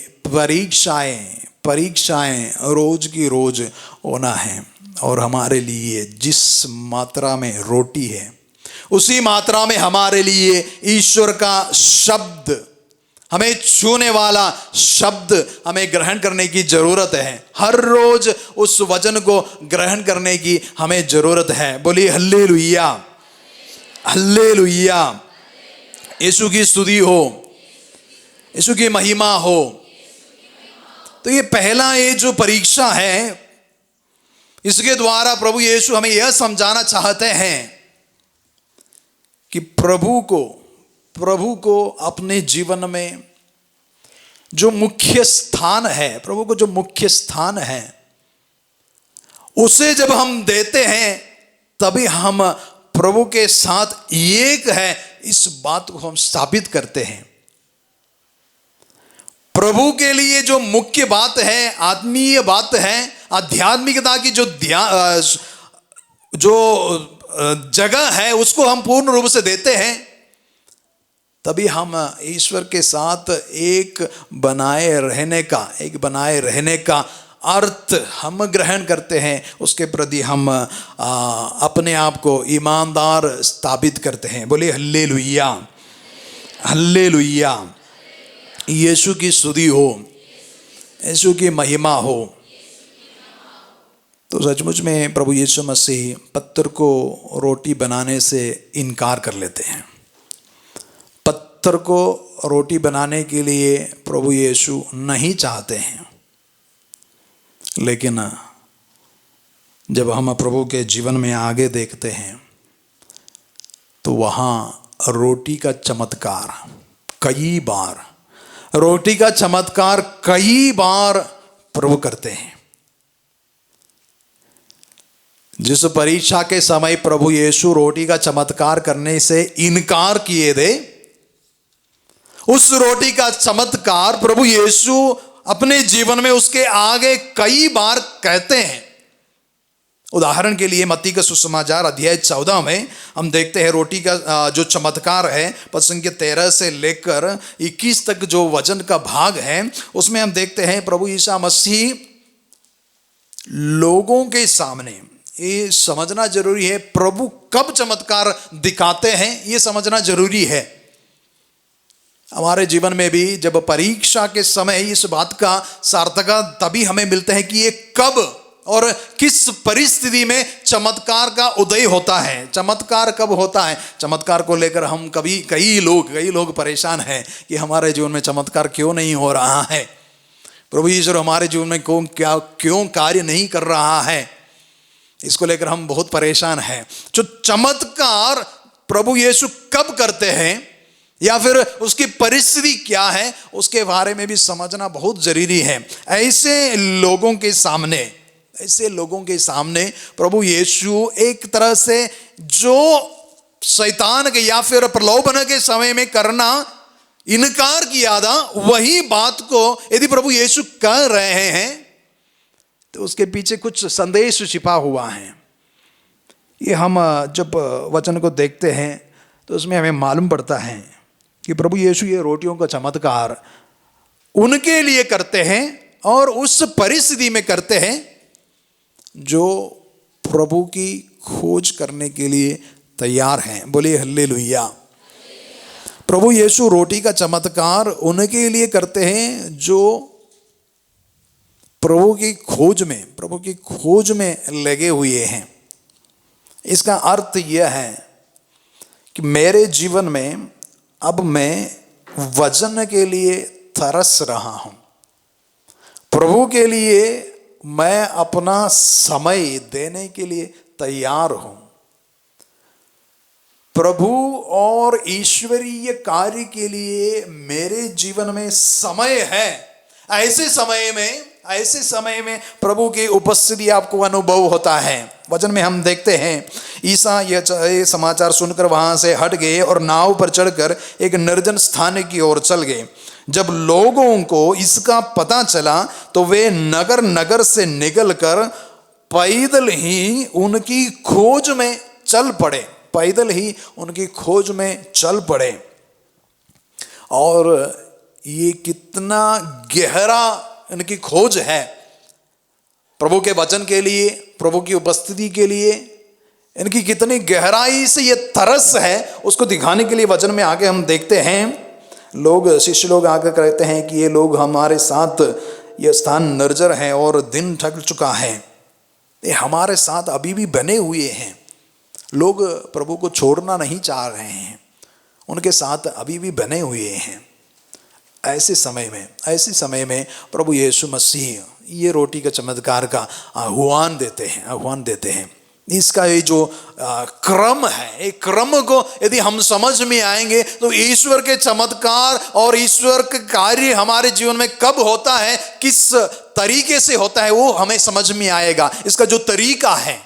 परीक्षाएं रोज की रोज होना है, और हमारे लिए जिस मात्रा में रोटी है उसी मात्रा में हमारे लिए ईश्वर का शब्द, हमें छूने वाला शब्द हमें ग्रहण करने की जरूरत है। हर रोज उस वचन को ग्रहण करने की हमें जरूरत है। बोलिए हल्लेलुया, हल्लेलुया। यीशु की स्तुति हो, यीशु की महिमा हो। तो ये पहला ये जो परीक्षा है, इसके द्वारा प्रभु यीशु हमें यह समझाना चाहते हैं कि प्रभु को अपने जीवन में जो मुख्य स्थान है, प्रभु को जो मुख्य स्थान है उसे जब हम देते हैं तभी हम प्रभु के साथ एक है इस बात को हम स्थापित करते हैं। प्रभु के लिए जो मुख्य बात है, आत्मीय बात है, आध्यात्मिकता की जो जगह है उसको हम पूर्ण रूप से देते हैं, तभी हम ईश्वर के साथ एक बनाए रहने का अर्थ हम ग्रहण करते हैं। उसके प्रति हम अपने आप को ईमानदार स्थापित करते हैं। बोलिए हल्लेलुया, हल्लेलुया। यीशु की स्तुति हो, यीशु की महिमा हो। तो सचमुच में प्रभु यीशु मसीह पत्थर को रोटी बनाने से इनकार कर लेते हैं। पत्थर को रोटी बनाने के लिए प्रभु यीशु नहीं चाहते हैं, लेकिन जब हम प्रभु के जीवन में आगे देखते हैं तो वहाँ रोटी का चमत्कार कई बार प्रभु करते हैं। जिस परीक्षा के समय प्रभु यीशु रोटी का चमत्कार करने से इनकार किए थे, उस रोटी का चमत्कार प्रभु यीशु अपने जीवन में उसके आगे कई बार कहते हैं। उदाहरण के लिए मत्ती का सुसमाचार अध्याय 14 में हम देखते हैं रोटी का जो चमत्कार है, पद संख्या 13 से लेकर 21 तक जो वचन का भाग है, उसमें हम देखते हैं प्रभु यीशु मसीह लोगों के सामने, ये समझना जरूरी है, प्रभु कब चमत्कार दिखाते हैं ये समझना जरूरी है। हमारे जीवन में भी जब परीक्षा के समय इस बात का सार्थकता तभी हमें मिलता है कि ये कब और किस परिस्थिति में चमत्कार का उदय होता है, चमत्कार कब होता है। चमत्कार को लेकर हम कई लोग परेशान हैं कि हमारे जीवन में चमत्कार क्यों नहीं हो रहा है, प्रभु ईश्वर हमारे जीवन में क्यों कार्य नहीं कर रहा है, इसको लेकर हम बहुत परेशान हैं। जो चमत्कार प्रभु यीशु कब करते हैं या फिर उसकी परिस्थिति क्या है, उसके बारे में भी समझना बहुत जरूरी है। ऐसे लोगों के सामने प्रभु यीशु एक तरह से जो शैतान के या फिर प्रलोभन के समय में करना इनकार किया था, वही बात को यदि प्रभु यीशु कर रहे हैं तो उसके पीछे कुछ संदेश छिपा हुआ है। ये हम जब वचन को देखते हैं तो उसमें हमें मालूम पड़ता है कि प्रभु यीशु ये रोटियों का चमत्कार उनके लिए करते हैं और उस परिस्थिति में करते हैं जो प्रभु की खोज करने के लिए तैयार हैं। बोलिए हल्लेलुया। प्रभु यीशु रोटी का चमत्कार उनके लिए करते हैं जो प्रभु की खोज में लगे हुए हैं। इसका अर्थ यह है कि मेरे जीवन में अब मैं वचन के लिए तरस रहा हूं, प्रभु के लिए मैं अपना समय देने के लिए तैयार हूं। प्रभु और ईश्वरीय कार्य के लिए मेरे जीवन में समय है। ऐसे समय में प्रभु की उपस्थिति आपको अनुभव होता है। वचन में हम देखते हैं ईसा यह समाचार सुनकर वहां से हट गए और नाव पर चढ़कर एक निर्जन स्थान की ओर चल गए। जब लोगों को इसका पता चला तो वे नगर नगर से निकलकर पैदल ही उनकी खोज में चल पड़े। और ये कितना गहरा इनकी खोज है प्रभु के वचन के लिए, प्रभु की उपस्थिति के लिए। इनकी कितनी गहराई से ये तरस है उसको दिखाने के लिए वचन में आगे हम देखते हैं शिष्य लोग आकर कहते हैं कि ये लोग हमारे साथ, ये स्थान निर्जर है और दिन ढल चुका है, ये हमारे साथ अभी भी बने हुए हैं। लोग प्रभु को छोड़ना नहीं चाह रहे हैं, उनके साथ अभी भी बने हुए हैं। ऐसे समय में प्रभु यीशु मसीह ये रोटी का चमत्कार का आह्वान देते हैं। इसका ये जो क्रम है, एक क्रम को यदि हम समझ में आएंगे तो ईश्वर के चमत्कार और ईश्वर का कार्य हमारे जीवन में कब होता है, किस तरीके से होता है, वो हमें समझ में आएगा। इसका जो तरीका है,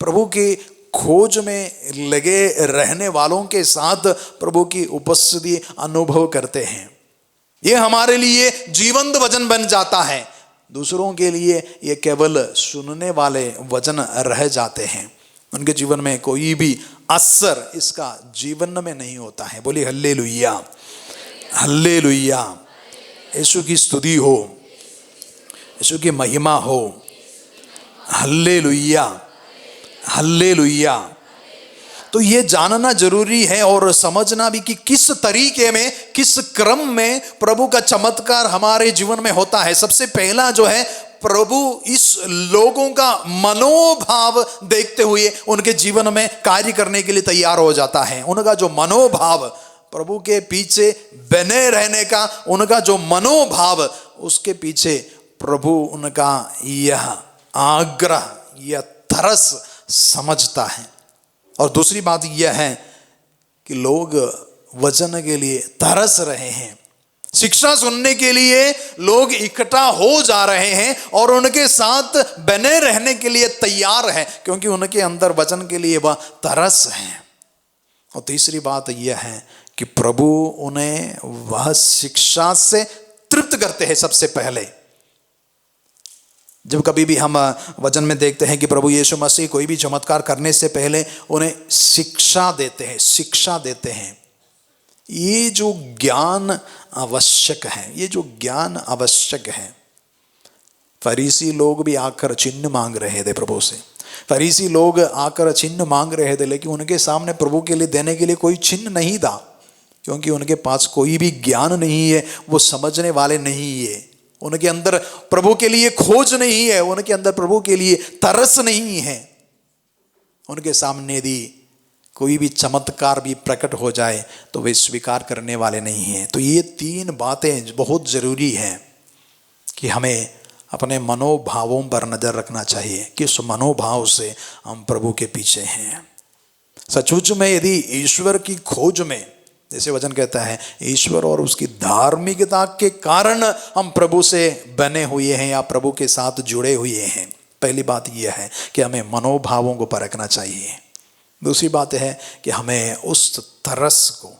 प्रभु की खोज में लगे रहने वालों के साथ प्रभु की उपस्थिति अनुभव करते हैं। ये हमारे लिए जीवंत वचन बन जाता है, दूसरों के लिए ये केवल सुनने वाले वचन रह जाते हैं। उनके जीवन में कोई भी असर इसका जीवन में नहीं होता है। बोलिए हल्लेलुया, हल्लेलुया। यीशु की स्तुति हो, यीशु की महिमा हो। Hallelujah, hallelujah. तो ये जानना जरूरी है और समझना भी कि किस तरीके में, किस क्रम में प्रभु का चमत्कार हमारे जीवन में होता है। सबसे पहला जो है, प्रभु इस लोगों का मनोभाव देखते हुए उनके जीवन में कार्य करने के लिए तैयार हो जाता है। उनका जो मनोभाव, प्रभु के पीछे बने रहने का उनका जो मनोभाव, उसके पीछे प्रभु उनका यह आग्रह, यह तरस समझता है। और दूसरी बात यह है कि लोग वचन के लिए तरस रहे हैं, शिक्षा सुनने के लिए लोग इकट्ठा हो जा रहे हैं और उनके साथ बने रहने के लिए तैयार हैं, क्योंकि उनके अंदर वचन के लिए वह तरस है। और तीसरी बात यह है कि प्रभु उन्हें वह शिक्षा से तृप्त करते हैं। सबसे पहले जब कभी भी हम वचन में देखते हैं कि प्रभु यीशु मसीह कोई भी चमत्कार करने से पहले उन्हें शिक्षा देते हैं। ये जो ज्ञान आवश्यक है, फरीसी लोग भी आकर चिन्ह मांग रहे थे प्रभु से। फरीसी लोग आकर चिन्ह मांग रहे थे, लेकिन उनके सामने प्रभु के लिए देने के लिए कोई चिन्ह नहीं था, क्योंकि उनके पास कोई भी ज्ञान नहीं है, वो समझने वाले नहीं है, उनके अंदर प्रभु के लिए खोज नहीं है, उनके अंदर प्रभु के लिए तरस नहीं है। उनके सामने यदि कोई भी चमत्कार भी प्रकट हो जाए तो वे स्वीकार करने वाले नहीं हैं। तो ये तीन बातें बहुत ज़रूरी हैं कि हमें अपने मनोभावों पर नज़र रखना चाहिए कि उस मनोभाव से हम प्रभु के पीछे हैं। सचमुच में यदि ईश्वर की खोज में, जैसे वचन कहता है, ईश्वर और उसकी धार्मिकता के कारण हम प्रभु से बने हुए हैं या प्रभु के साथ जुड़े हुए हैं। पहली बात यह है कि हमें मनोभावों को परखना चाहिए। दूसरी बात है कि हमें उस तरस को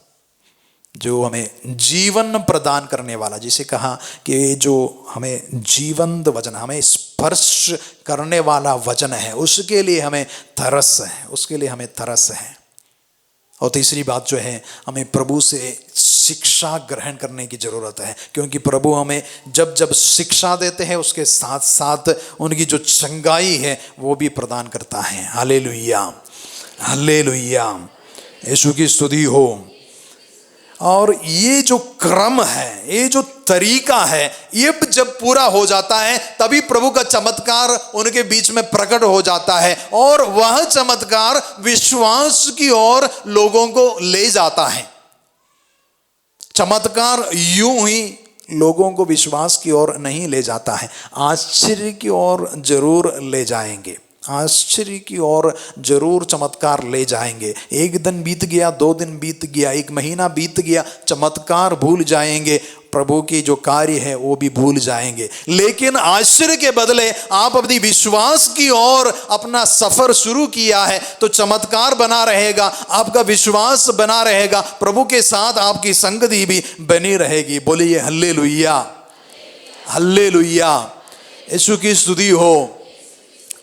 जो हमें जीवन प्रदान करने वाला, जिसे कहा कि जो हमें जीवंत वचन, हमें स्पर्श करने वाला वचन है, उसके लिए हमें तरस है। और तीसरी बात जो है, हमें प्रभु से शिक्षा ग्रहण करने की ज़रूरत है, क्योंकि प्रभु हमें जब जब शिक्षा देते हैं उसके साथ साथ उनकी जो चंगाई है वो भी प्रदान करता है। हालेलुया, हालेलुया, यीशु की स्तुति हो। और ये जो क्रम है, ये जो तरीका है, ये जब पूरा हो जाता है तभी प्रभु का चमत्कार उनके बीच में प्रकट हो जाता है और वह चमत्कार विश्वास की ओर लोगों को ले जाता है। चमत्कार यूं ही लोगों को विश्वास की ओर नहीं ले जाता है, आश्चर्य की ओर जरूर ले जाएंगे, आश्चर्य की ओर जरूर चमत्कार ले जाएंगे। एक दिन बीत गया, 2 दिन बीत गया, 1 महीना बीत गया, चमत्कार भूल जाएंगे, प्रभु की जो कार्य है वो भी भूल जाएंगे। लेकिन आश्चर्य के बदले आप अपनी विश्वास की ओर अपना सफर शुरू किया है तो चमत्कार बना रहेगा, आपका विश्वास बना रहेगा, प्रभु के साथ आपकी संगति भी बनी रहेगी। बोलिए हल्लेलुया, हल्लेलुया, यीशु की स्तुति हो।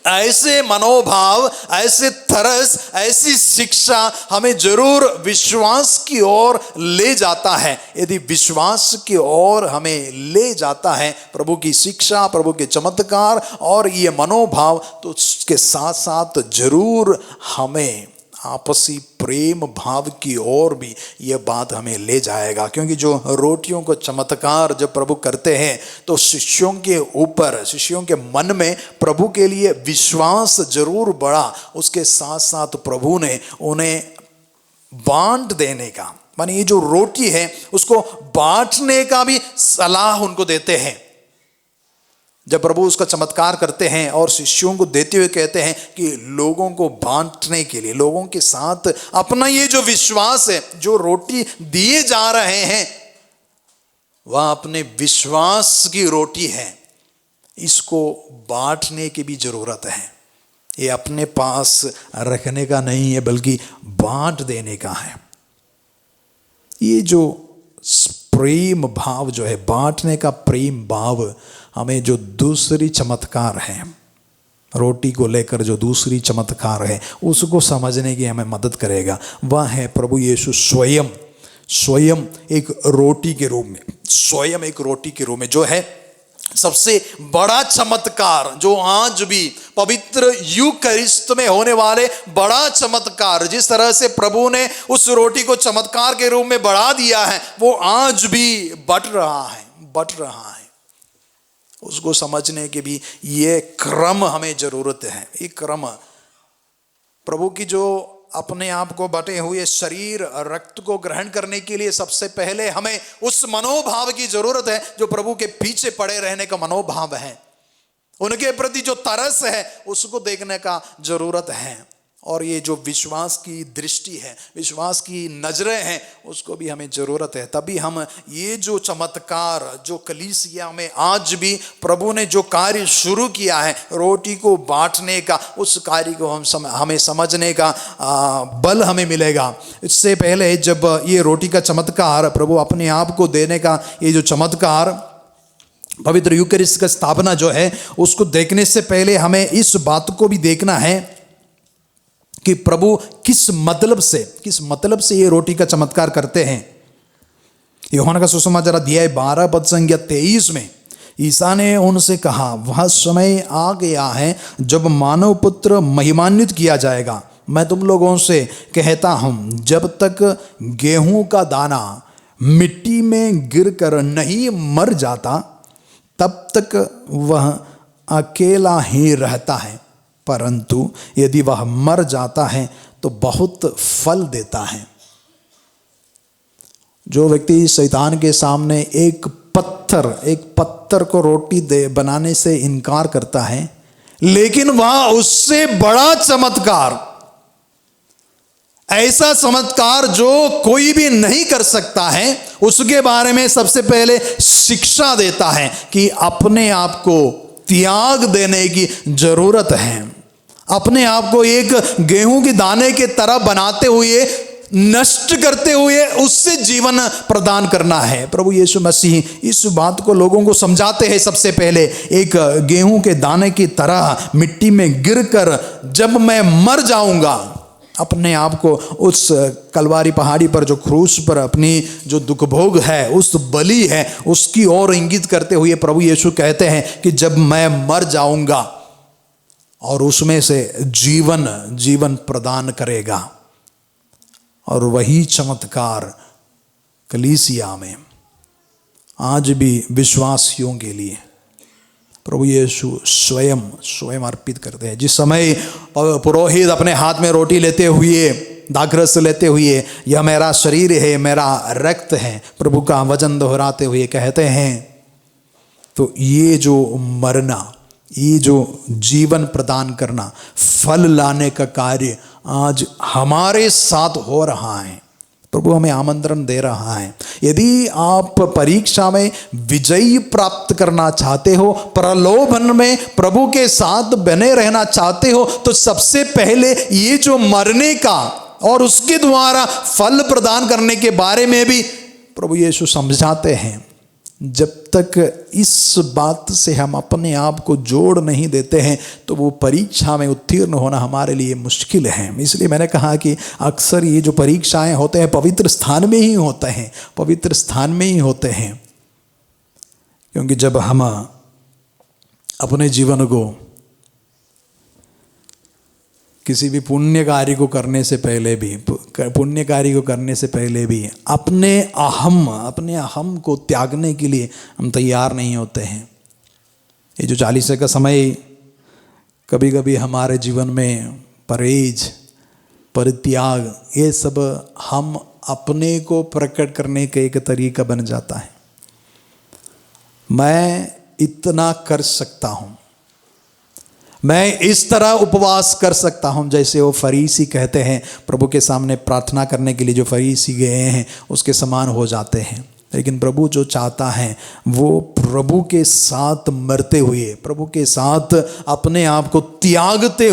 ऐसे मनोभाव, ऐसे तरस, ऐसी शिक्षा हमें जरूर विश्वास की ओर ले जाता है। यदि विश्वास की ओर हमें ले जाता है प्रभु की शिक्षा, प्रभु के चमत्कार और ये मनोभाव, तो उसके साथ साथ जरूर हमें आपसी प्रेम भाव की ओर भी यह बात हमें ले जाएगा। क्योंकि जो रोटियों को चमत्कार जब प्रभु करते हैं तो शिष्यों के ऊपर, शिष्यों के मन में प्रभु के लिए विश्वास जरूर बढ़ा, उसके साथ साथ प्रभु ने उन्हें बांट देने का, माने ये जो रोटी है उसको बांटने का भी सलाह उनको देते हैं। जब प्रभु उसका चमत्कार करते हैं और शिष्यों को देते हुए कहते हैं कि लोगों को बांटने के लिए, लोगों के साथ अपना ये जो विश्वास है, जो रोटी दिए जा रहे हैं वह अपने विश्वास की रोटी है, इसको बांटने की भी जरूरत है। ये अपने पास रखने का नहीं है बल्कि बांट देने का है। ये जो प्रेम भाव जो है, बांटने का प्रेम भाव, हमें जो दूसरी चमत्कार है, रोटी को लेकर जो दूसरी चमत्कार है उसको समझने की हमें मदद करेगा। वह है प्रभु यीशु स्वयं एक रोटी के रूप में, स्वयं एक रोटी के रूप में, जो है सबसे बड़ा चमत्कार, जो आज भी पवित्र यूकरिस्त में होने वाले बड़ा चमत्कार, जिस तरह से प्रभु ने उस रोटी को चमत्कार के रूप में बढ़ा दिया है, वो आज भी बट रहा है। उसको समझने के भी ये क्रम हमें जरूरत है। ये क्रम प्रभु की जो अपने आप को बटे हुए शरीर रक्त को ग्रहण करने के लिए सबसे पहले हमें उस मनोभाव की जरूरत है जो प्रभु के पीछे पड़े रहने का मनोभाव है, उनके प्रति जो तरस है उसको देखने का जरूरत है। और ये जो विश्वास की दृष्टि है, विश्वास की नजरें हैं, उसको भी हमें जरूरत है। तभी हम ये जो चमत्कार, जो कलीसिया में आज भी प्रभु ने जो कार्य शुरू किया है रोटी को बांटने का, उस कार्य को हमें समझने का बल हमें मिलेगा। इससे पहले जब ये रोटी का चमत्कार, प्रभु अपने आप को देने का ये जो चमत्कार, पवित्र यूकरिस्ट का स्थापना जो है, उसको देखने से पहले हमें इस बात को भी देखना है कि प्रभु किस मतलब से ये रोटी का चमत्कार करते हैं। यूहन्ना का सुसमाचार अध्याय 12 पद संख्या 23 में ईसा ने उनसे कहा, वह समय आ गया है जब मानव पुत्र महिमान्वित किया जाएगा। मैं तुम लोगों से कहता हूं, जब तक गेहूं का दाना मिट्टी में गिरकर नहीं मर जाता तब तक वह अकेला ही रहता है, परंतु यदि वह मर जाता है तो बहुत फल देता है। जो व्यक्ति शैतान के सामने एक पत्थर को रोटी बनाने से इनकार करता है, लेकिन वह उससे बड़ा चमत्कार, ऐसा चमत्कार जो कोई भी नहीं कर सकता है, उसके बारे में सबसे पहले शिक्षा देता है कि अपने आप को त्याग देने की जरूरत है। अपने आप को एक गेहूं के दाने के तरह बनाते हुए, नष्ट करते हुए उससे जीवन प्रदान करना है। प्रभु यीशु मसीह इस बात को लोगों को समझाते हैं। सबसे पहले एक गेहूं के दाने की तरह मिट्टी में गिरकर जब मैं मर जाऊंगा, अपने आप को उस कलवारी पहाड़ी पर, जो क्रूस पर अपनी जो दुख भोग है, उस बलि है, उसकी ओर इंगित करते हुए प्रभु यीशु कहते हैं कि जब मैं मर जाऊंगा और उसमें से जीवन प्रदान करेगा। और वही चमत्कार कलीसिया में आज भी विश्वासियों के लिए प्रभु यीशु स्वयं अर्पित करते हैं। जिस समय पुरोहित अपने हाथ में रोटी लेते हुए, दाखरस लेते हुए, यह मेरा शरीर है, मेरा रक्त है, प्रभु का वचन दोहराते हुए कहते हैं, तो ये जो मरना, ये जो जीवन प्रदान करना, फल लाने का कार्य आज हमारे साथ हो रहा है। प्रभु हमें आमंत्रण दे रहा है। यदि आप परीक्षा में विजय प्राप्त करना चाहते हो, प्रलोभन में प्रभु के साथ बने रहना चाहते हो, तो सबसे पहले ये जो मरने का और उसके द्वारा फल प्रदान करने के बारे में भी प्रभु यीशु समझाते हैं। जब तक इस बात से हम अपने आप को जोड़ नहीं देते हैं तो वो परीक्षा में उत्तीर्ण होना हमारे लिए मुश्किल है। इसलिए मैंने कहा कि अक्सर ये जो परीक्षाएं होते हैं पवित्र स्थान में ही होते हैं, पवित्र स्थान में ही होते हैं। क्योंकि जब हम अपने जीवन को किसी भी पुण्य कार्य को करने से पहले भी अपने अहम को त्यागने के लिए हम तैयार नहीं होते हैं। ये जो 40 का समय कभी कभी हमारे जीवन में परहेज, परित्याग, ये सब हम अपने को प्रकट करने का एक तरीका बन जाता है। मैं इतना कर सकता हूँ, मैं इस तरह उपवास कर सकता हूँ, जैसे वो फरीसी कहते हैं, प्रभु के सामने प्रार्थना करने के लिए जो फरीसी गए हैं उसके समान हो जाते हैं। लेकिन प्रभु जो चाहता है वो प्रभु के साथ मरते हुए, प्रभु के साथ अपने आप को त्यागते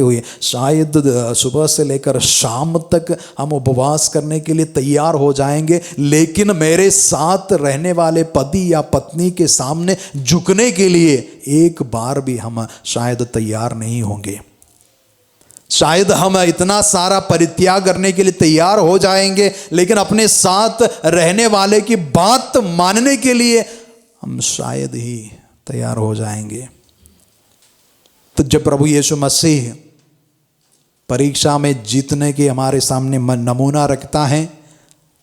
हुए शायद सुबह से लेकर शाम तक हम उपवास करने के लिए तैयार हो जाएंगे, लेकिन मेरे साथ रहने वाले पति या पत्नी के सामने झुकने के लिए एक बार भी हम शायद तैयार नहीं होंगे। शायद हम इतना सारा परित्याग करने के लिए तैयार हो जाएंगे, लेकिन अपने साथ रहने वाले की बात मानने के लिए हम शायद ही तैयार हो जाएंगे। तो जब प्रभु यीशु मसीह परीक्षा में जीतने के हमारे सामने नमूना रखता है,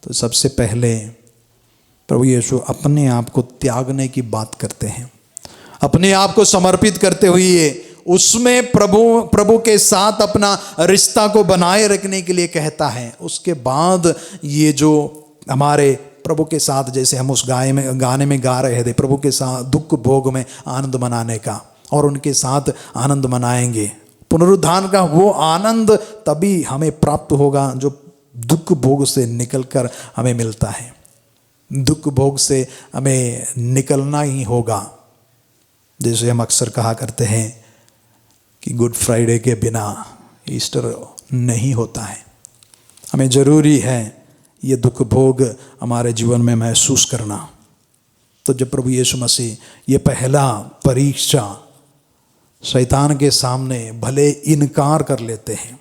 तो सबसे पहले प्रभु यीशु अपने आप को त्यागने की बात करते हैं, अपने आप को समर्पित करते हुए उसमें प्रभु के साथ अपना रिश्ता को बनाए रखने के लिए कहता है। उसके बाद ये जो हमारे प्रभु के साथ, जैसे हम उस गाने में गा रहे थे, प्रभु के साथ दुख भोग में आनंद मनाने का, और उनके साथ आनंद मनाएंगे। पुनरुत्थान का वो आनंद तभी हमें प्राप्त होगा जो दुख भोग से निकलकर हमें मिलता है। दुख भोग से हमें निकलना ही होगा। जैसे हम अक्सर कहा करते हैं कि गुड फ्राइडे के बिना ईस्टर नहीं होता है। हमें ज़रूरी है ये दुख भोग हमारे जीवन में महसूस करना। तो जब प्रभु यीशु मसीह ये पहला परीक्षा शैतान के सामने भले इनकार कर लेते हैं,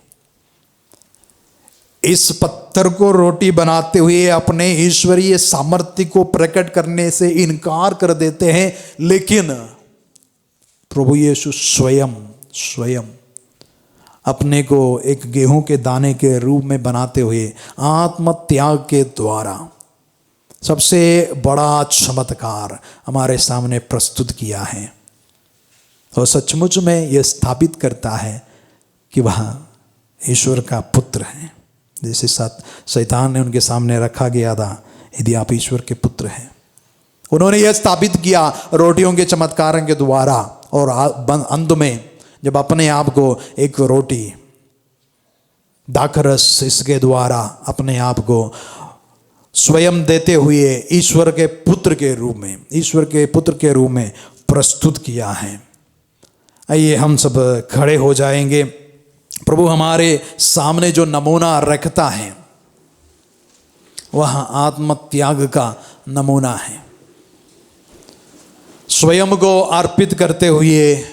इस पत्थर को रोटी बनाते हुए अपने ईश्वरीय सामर्थ्य को प्रकट करने से इनकार कर देते हैं, लेकिन प्रभु यीशु स्वयं अपने को एक गेहूं के दाने के रूप में बनाते हुए आत्म त्याग के द्वारा सबसे बड़ा चमत्कार हमारे सामने प्रस्तुत किया है। और सचमुच में यह स्थापित करता है कि वह ईश्वर का पुत्र है। जैसे शैतान ने उनके सामने रखा गया था, यदि आप ईश्वर के पुत्र हैं। उन्होंने यह स्थापित किया रोटियों के चमत्कारों के द्वारा, और अंत में जब अपने आप को एक रोटी दाखरस इसके द्वारा अपने आप को स्वयं देते हुए ईश्वर के पुत्र के रूप में प्रस्तुत किया है। आइए हम सब खड़े हो जाएंगे। प्रभु हमारे सामने जो नमूना रखता है वह आत्म त्याग का नमूना है। स्वयं को अर्पित करते हुए,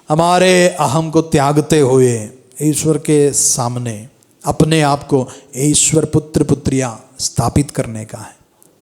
हमारे अहम को त्यागते हुए ईश्वर के सामने अपने आप को ईश्वर पुत्र पुत्रियां स्थापित करने का है।